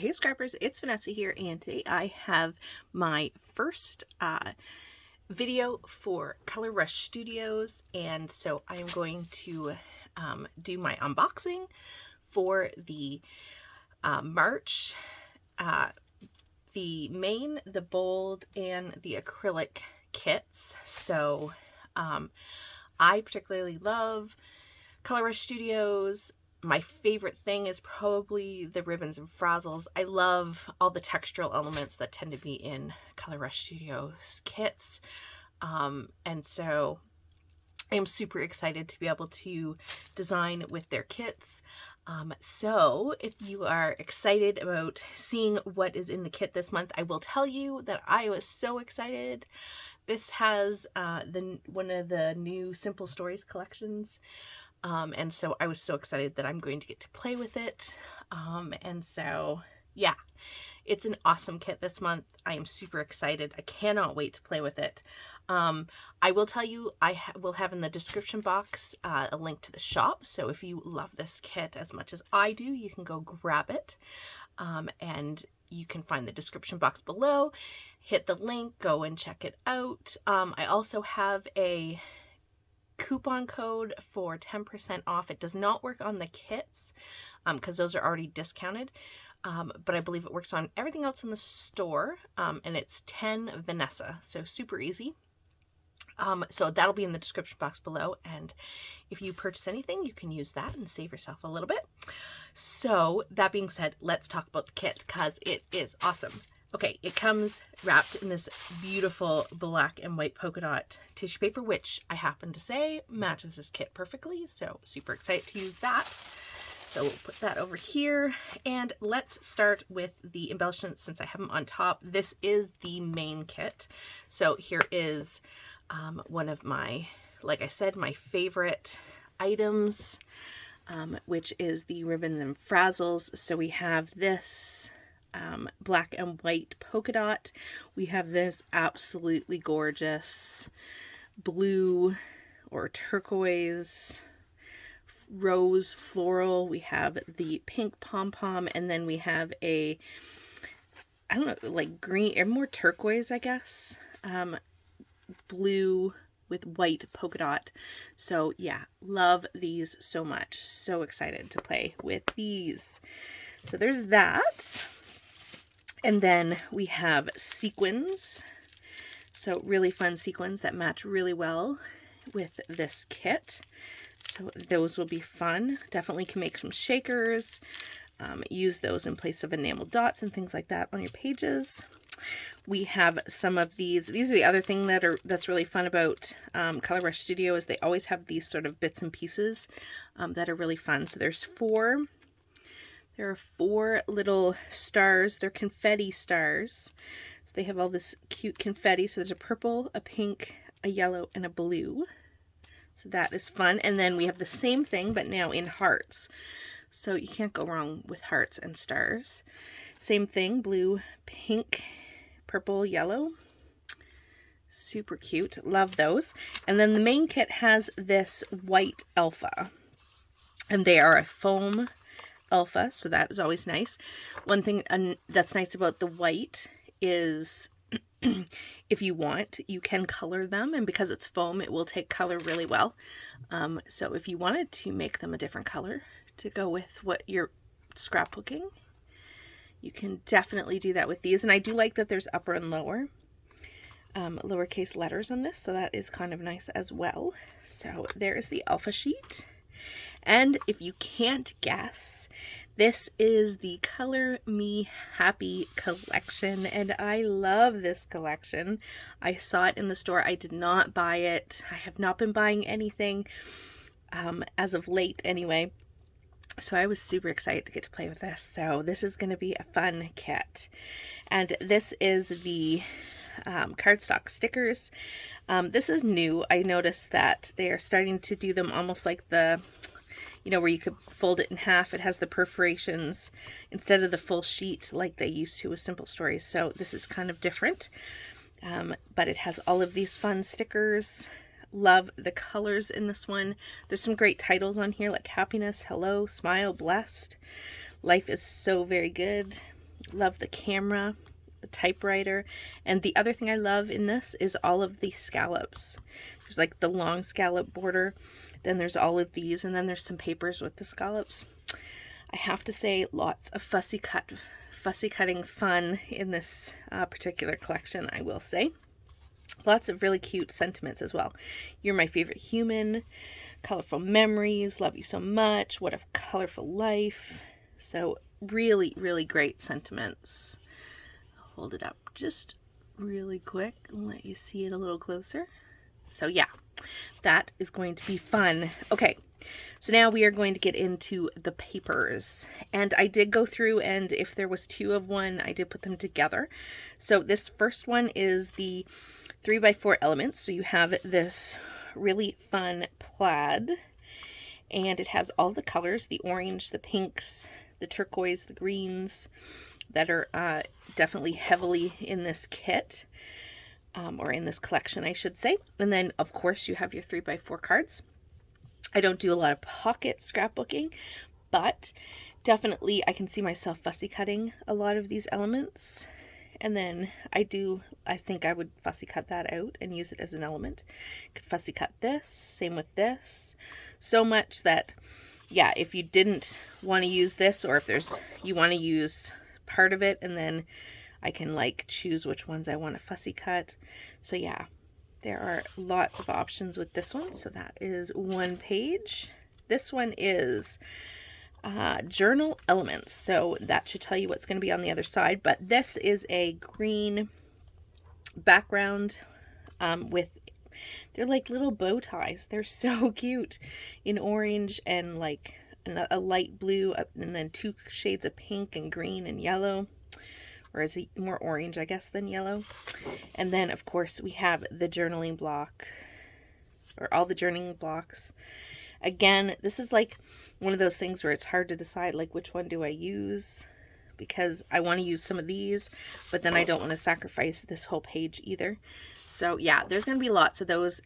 Hey scrappers, it's Vanessa here, and today I have my first video for Color Rush Studios, and so I am going to do my unboxing for the March, the main, the bold, and the acrylic kits. So I particularly love Color Rush Studios. My favorite thing is probably the ribbons and frazzles. I love all the textural elements that tend to be in Color Rush Studios kits. And so I'm super excited to be able to design with their kits. So if you are excited about seeing what is in the kit this month, I will tell you that I was so excited. This has one of the new Simple Stories collections. And so I was so excited that I'm going to get to play with it. And so, yeah, it's an awesome kit this month. I am super excited. I cannot wait to play with it. I will tell you, I will have in the description box a link to the shop. So if you love this kit as much as I do, you can go grab it. And you can find the description box below. Hit the link, go and check it out. I also have a coupon code for 10% off. It does not work on the kits because those are already discounted, but I believe it works on everything else in the store, and it's 10 Vanessa, so super easy. So that'll be in the description box below, and if you purchase anything, you can use that and save yourself a little bit. So that being said, let's talk about the kit because it is awesome. Okay, it comes wrapped in this beautiful black and white polka dot tissue paper, which I happen to say matches this kit perfectly, so super excited to use that. So we'll put that over here, and let's start with the embellishments since I have them on top. This is the main kit. So here is one of my, like I said, my favorite items, which is the ribbons and frazzles. So we have this black and white polka dot. We have this absolutely gorgeous blue or turquoise rose floral. We have the pink pom-pom, and then we have a, I don't know, like green or more turquoise, I guess, blue with white polka dot. So yeah, love these so much. So excited to play with these. So there's that. And then we have sequins. So really fun sequins that match really well with this kit. So those will be fun. Definitely can make some shakers. Use those in place of enamel dots and things like that on your pages. We have some of these. These are the other thing that's really fun about Color Rush Studio is they always have these sort of bits and pieces that are really fun. So there's four. There are four little stars. They're confetti stars. So they have all this cute confetti. So there's a purple, a pink, a yellow, and a blue. So that is fun. And then we have the same thing, but now in hearts. So you can't go wrong with hearts and stars. Same thing, blue, pink, purple, yellow. Super cute. Love those. And then the main kit has this white alpha. And they are a foam alpha, so that is always nice. One thing that's nice about the white is if you want, you can color them, and because it's foam, it will take color really well. So if you wanted to make them a different color to go with what you're scrapbooking, you can definitely do that with these. And I do like that there's upper and lower lowercase letters on this, so that is kind of nice as well. So there is the alpha sheet. And if you can't guess, this is the Color Me Happy collection, and I love this collection. I saw it in the store. I did not buy it. I have not been buying anything as of late anyway. So I was super excited to get to play with this. So this is going to be a fun kit. And this is the cardstock stickers. This is new. I noticed that they are starting to do them almost like the, you know, where you could fold it in half. It has the perforations instead of the full sheet like they used to with Simple Stories. So this is kind of different. But it has all of these fun stickers. Love the colors in this one. There's some great titles on here like Happiness, Hello, Smile, Blessed, Life is So Very Good, Love the camera, the typewriter, and the other thing I love in this is all of the scallops. There's like the long scallop border, then there's all of these, and then there's some papers with the scallops. I have to say, lots of fussy cutting fun in this particular collection, I will say. Lots of really cute sentiments as well. You're my favorite human, colorful memories, love you so much, what a colorful life. So really, really great sentiments. I'll hold it up just really quick and let you see it a little closer. So yeah, that is going to be fun. Okay, so now we are going to get into the papers. And I did go through, and if there was 2 of one, I did put them together. So this first one is the 3x4 elements. So you have this really fun plaid, and it has all the colors, the orange, the pinks, the turquoise, the greens, that are definitely heavily in this kit. Or in this collection, I should say. And then, of course, you have your 3x4 cards. I don't do a lot of pocket scrapbooking, but definitely I can see myself fussy cutting a lot of these elements. And then I think I would fussy cut that out and use it as an element. Could fussy cut this, same with this. So much that, yeah, if you didn't want to use this, or if you want to use part of it, and then I can like choose which ones I want to fussy cut. So yeah, there are lots of options with this one. So that is one page. This one is journal elements. So that should tell you what's going to be on the other side. But this is a green background with, they're like little bow ties. They're so cute in orange and like a light blue, and then 2 shades of pink and green and yellow. Or is it more orange, I guess, than yellow? And then, of course, we have the journaling block, or all the journaling blocks. Again, this is like one of those things where it's hard to decide, like, which one do I use? Because I want to use some of these, but then I don't want to sacrifice this whole page either. So, yeah, there's going to be lots of those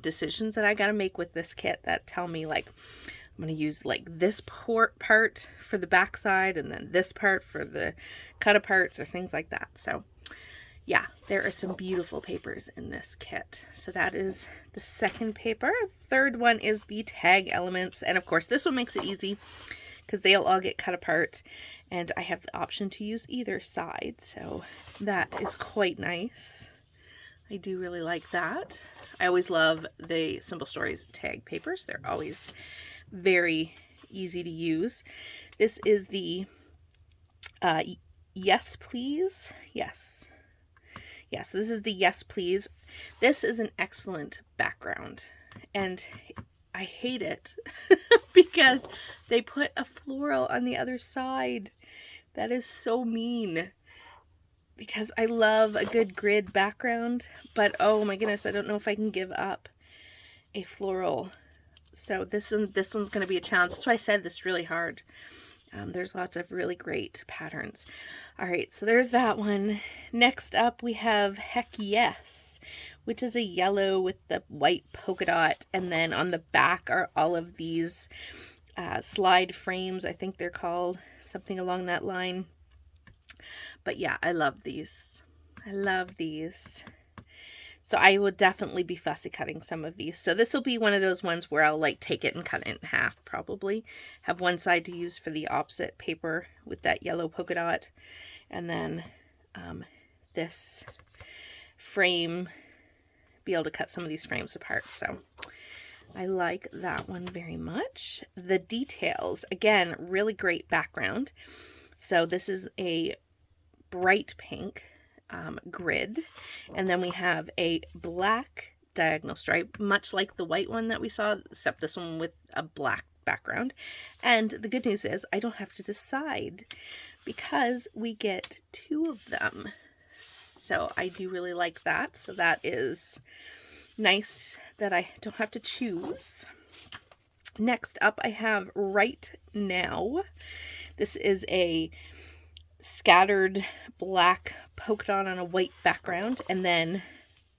decisions that I got to make with this kit that tell me, like, I'm going to use like this part for the back side, and then this part for the cut aparts or things like that. So yeah, there are some beautiful papers in this kit. So that is the second paper. Third one is the tag elements. And of course, this one makes it easy because they'll all get cut apart, and I have the option to use either side. So that is quite nice. I do really like that. I always love the Simple Stories tag papers. They're always very easy to use. This is the Yes Please. Yes. Yeah, so this is the Yes Please. This is an excellent background, and I hate it because they put a floral on the other side. That is so mean, because I love a good grid background, but oh my goodness, I don't know if I can give up a floral. So this one's going to be a challenge. That's why I said this is really hard. There's lots of really great patterns. All right, so there's that one. Next up, we have Heck Yes, which is a yellow with the white polka dot. And then on the back are all of these slide frames. I think they're called something along that line. But yeah, I love these. I love these. So I will definitely be fussy cutting some of these. So this will be one of those ones where I'll like take it and cut it in half probably. Have one side to use for the opposite paper with that yellow polka dot. And then this frame, be able to cut some of these frames apart. So I like that one very much. The details, again, really great background. So this is a bright pink grid, and then we have a black diagonal stripe, much like the white one that we saw, except this one with a black background. And the good news is I don't have to decide because we get 2 of them. So I do really like that. So that is nice that I don't have to choose. Next up, I have Right Now. This is a scattered black polka dot on a white background, and then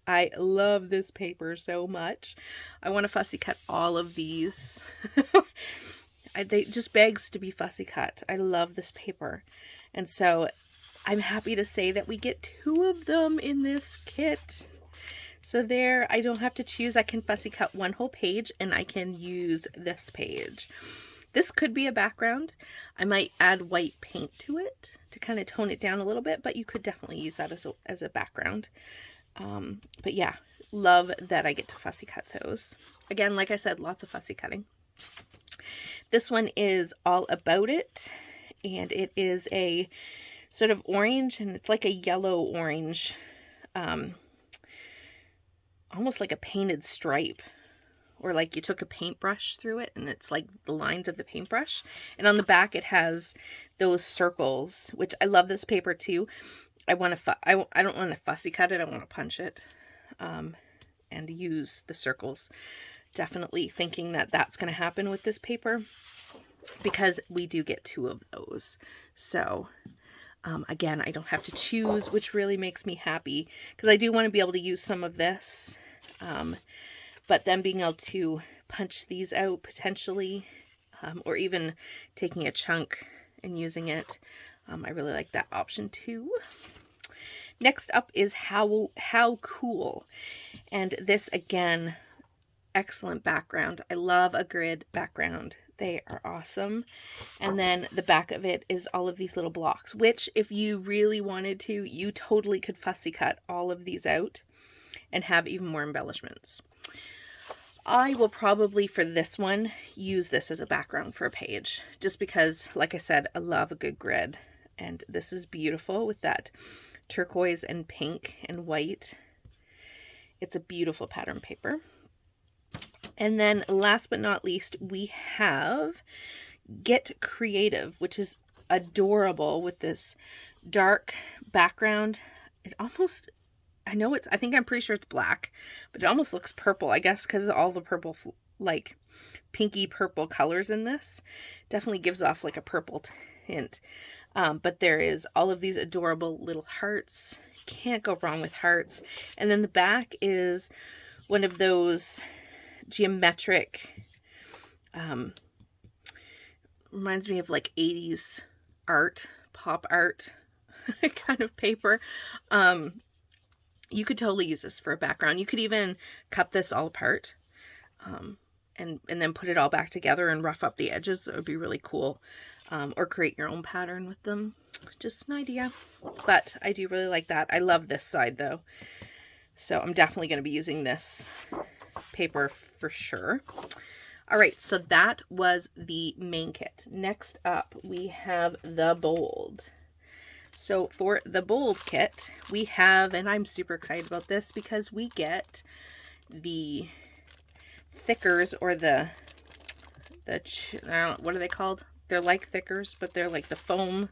I love this paper so much. I want to fussy cut all of these. They just begs to be fussy cut. I love this paper. And so I'm happy to say that we get 2 of them in this kit. So there, I don't have to choose. I can fussy cut one whole page and I can use this page. This could be a background. I might add white paint to it to kind of tone it down a little bit, but you could definitely use that as a background. But yeah, love that I get to fussy cut those. Again, like I said, lots of fussy cutting. This one is All About It, and it is a sort of orange, and it's like a yellow orange, almost like a painted stripe, or like you took a paintbrush through it and it's like the lines of the paintbrush. And on the back it has those circles, which I love this paper too. I don't want to fussy cut it. I want to punch it and use the circles. Definitely thinking that that's going to happen with this paper because we do get 2 of those. So again, I don't have to choose, which really makes me happy because I do want to be able to use some of this. But then being able to punch these out potentially, or even taking a chunk and using it. I really like that option too. Next up is How Cool. And this, again, excellent background. I love a grid background. They are awesome. And then the back of it is all of these little blocks, which if you really wanted to, you totally could fussy cut all of these out and have even more embellishments. I will probably, for this one, use this as a background for a page, just because, like I said, I love a good grid. And this is beautiful with that turquoise and pink and white. It's a beautiful pattern paper. And then last but not least, we have Get Creative, which is adorable with this dark background. It almost, I'm pretty sure it's black, but it almost looks purple, I guess, because of all the purple, like pinky purple colors in this. Definitely gives off like a purple tint. But there is all of these adorable little hearts. Can't go wrong with hearts. And then the back is one of those geometric, reminds me of like 80s art, pop art kind of paper. You could totally use this for a background. You could even cut this all apart and then put it all back together and rough up the edges. That would be really cool. Or create your own pattern with them. Just an idea. But I do really like that. I love this side though. So I'm definitely going to be using this paper for sure. All right, so that was the main kit. Next up, we have the Bold. So for the Bold kit, we have, and I'm super excited about this because we get the thickers, or the I don't know, what are they called? They're like thickers, but they're like the foam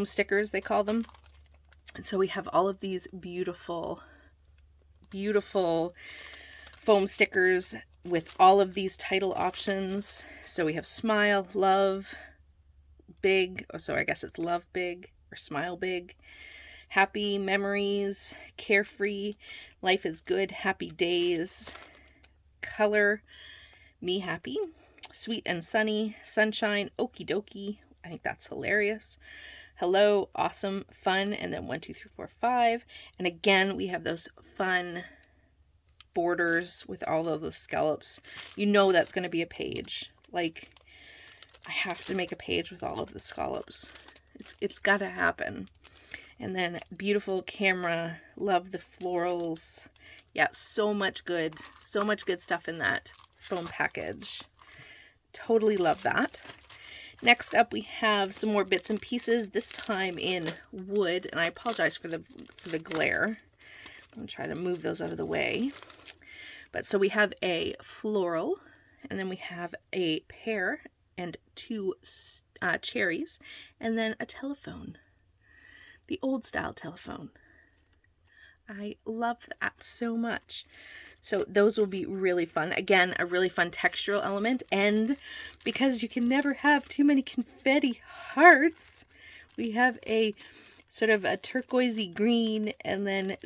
stickers, they call them. And so we have all of these beautiful, beautiful foam stickers with all of these title options. So we have Smile, Love, Big, so I guess it's Love Big or Smile Big, Happy Memories, Carefree, Life is Good, Happy Days, Color, Me Happy, Sweet and Sunny, Sunshine, Okie Dokie, I think that's hilarious, Hello, Awesome, Fun, and then 1, 2, 3, 4, 5. And again, we have those fun borders with all of those scallops. You know that's going to be a page. Like, I have to make a page with all of the scallops. It's got to happen. And then beautiful camera. Love the florals. Yeah, so much good stuff in that foam package. Totally love that. Next up, we have some more bits and pieces, this time in wood, and I apologize for the glare. I'm going to try to move those out of the way. But so we have a floral, and then we have a pear and 2 cherries, and then a telephone. The old style telephone. I love that so much. So those will be really fun. Again, a really fun textural element. And because you can never have too many confetti hearts, we have a sort of a turquoisey green, and then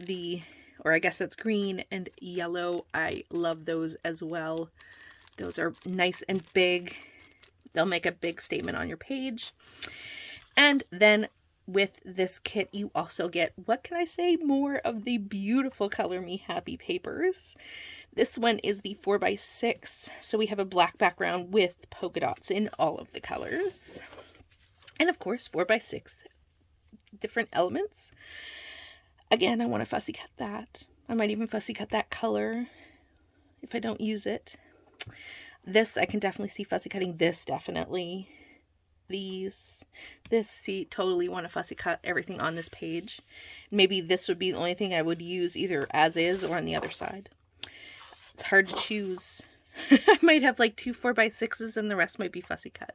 or I guess that's green and yellow. I love those as well. Those are nice and big. They'll make a big statement on your page. And then with this kit, you also get, what can I say, more of the beautiful Color Me Happy papers. This one is the 4x6, so we have a black background with polka dots in all of the colors. And of course, 4x6 different elements. Again, I want to fussy cut that. I might even fussy cut that color if I don't use it. This, I can definitely see fussy cutting this, definitely. This, see, totally want to fussy cut everything on this page. Maybe this would be the only thing I would use either as is or on the other side. It's hard to choose. I might have like 2 4x6s and the rest might be fussy cut.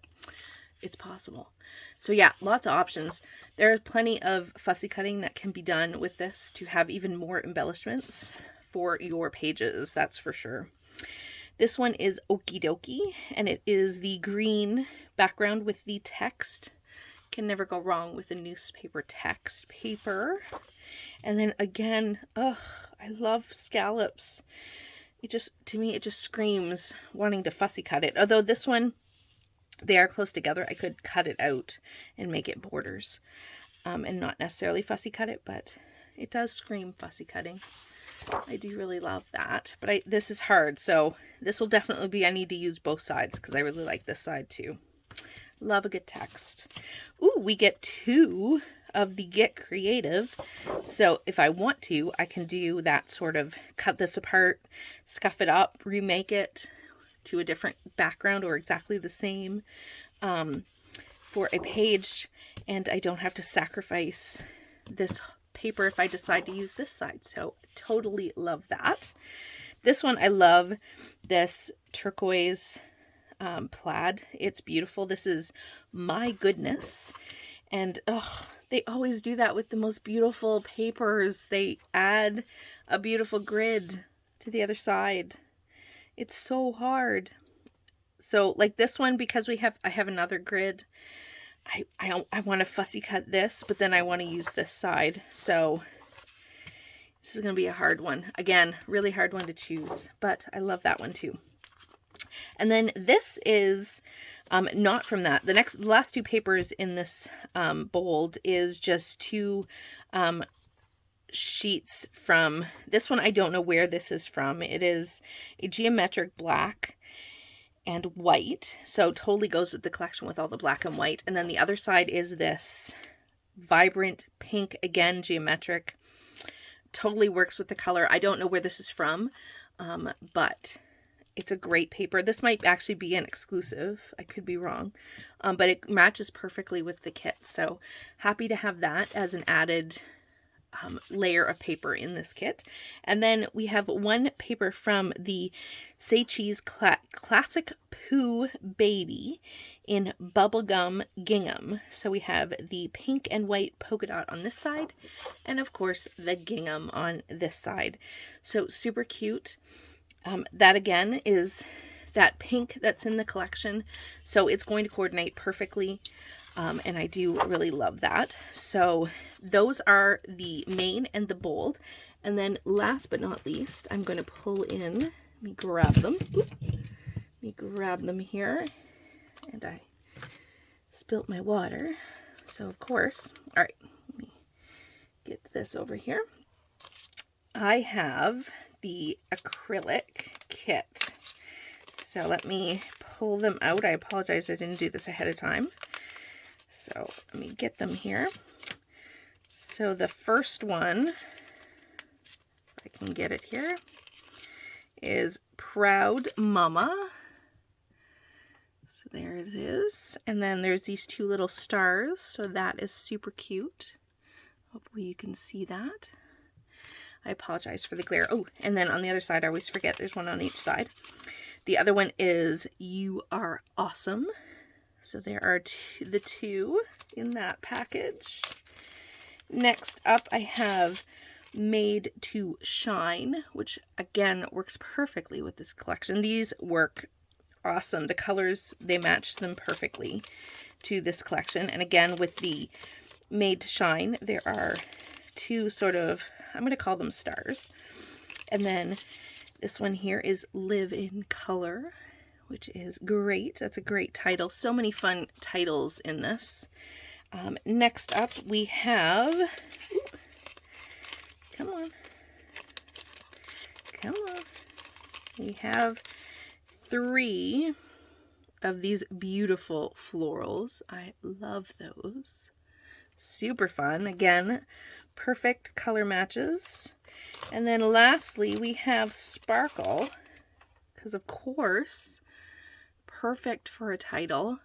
It's possible. So yeah, lots of options. There are plenty of fussy cutting that can be done with this to have even more embellishments for your pages, that's for sure. This one is Okie Dokie, and it is the green background with the text. Can never go wrong with a newspaper text paper. And then again, I love scallops. It just, to me, it just screams wanting to fussy cut it. Although this one, they are close together. I could cut it out and make it borders and not necessarily fussy cut it, but it does scream fussy cutting. I do really love that, but this is hard, so this will definitely be, I need to use both sides because I really like this side too. Love a good text. Ooh, we get 2 of the Get Creative. So if I want to, I can do that sort of cut this apart, scuff it up, remake it to a different background or exactly the same for a page, and I don't have to sacrifice this paper if I decide to use this side. So totally love that. This one, I love this turquoise plaid. It's beautiful. This is My Goodness, and they always do that with the most beautiful papers. They add a beautiful grid to the other side. It's so hard. So like this one, because I have another grid, I want to fussy cut this, but then I want to use this side. So this is going to be a hard one. Again, really hard one to choose, but I love that one too. And then this is not from that. The last 2 papers in this bold is just 2 sheets from this one. I don't know where this is from. It is a geometric black and white, so totally goes with the collection with all the black and white. And then the other side is this vibrant pink, again geometric, totally works with the color. I don't know where this is from, but it's a great paper. This might actually be an exclusive, I could be wrong, but it matches perfectly with the kit, so happy to have that as an added layer of paper in this kit. And then we have 1 paper from the Say Cheese Classic Pooh Baby in Bubblegum Gingham. So we have the pink and white polka dot on this side, and of course the gingham on this side. So super cute. That again is that pink that's in the collection, so it's going to coordinate perfectly. And I do really love that. So those are the main and the bold. And then last but not least, I'm going to pull in, let me grab them. Let me grab them here. And I spilt my water. So of course, all right, let me get this over here. I have the acrylic kit. So let me pull them out. I apologize, I didn't do this ahead of time. So let me get them here. So the first one, if I can get it here, is Proud Mama. So there it is. And then there's these 2 little stars. So that is super cute. Hopefully you can see that. I apologize for the glare. Oh, and then on the other side, I always forget there's one on each side. The other one is You Are Awesome. So there are the 2 in that package. Next up, I have Made to Shine, which again works perfectly with this collection. These work awesome. The colors, they match them perfectly to this collection. And again, with the Made to Shine, there are 2 sort of, I'm going to call them stars. And then this one here is Live in Color, which is great. That's a great title. So many fun titles in this. Next up we have, come on, we have 3 of these beautiful florals. I love those. Super fun. Again, perfect color matches. And then lastly, we have Sparkle, because of course, perfect for a title.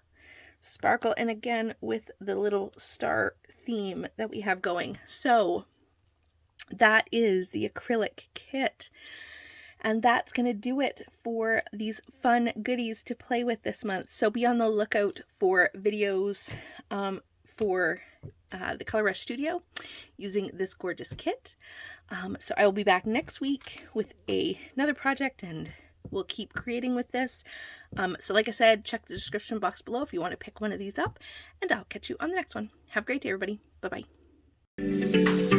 Sparkle, and again, with the little star theme that we have going. So that is the acrylic kit. And that's going to do it for these fun goodies to play with this month. So be on the lookout for videos for the Color Rush Studio using this gorgeous kit. So I will be back next week with another project, and we'll keep creating with this. So like I said, check the description box below if you want to pick one of these up, and I'll catch you on the next one. Have a great day, everybody. Bye-bye.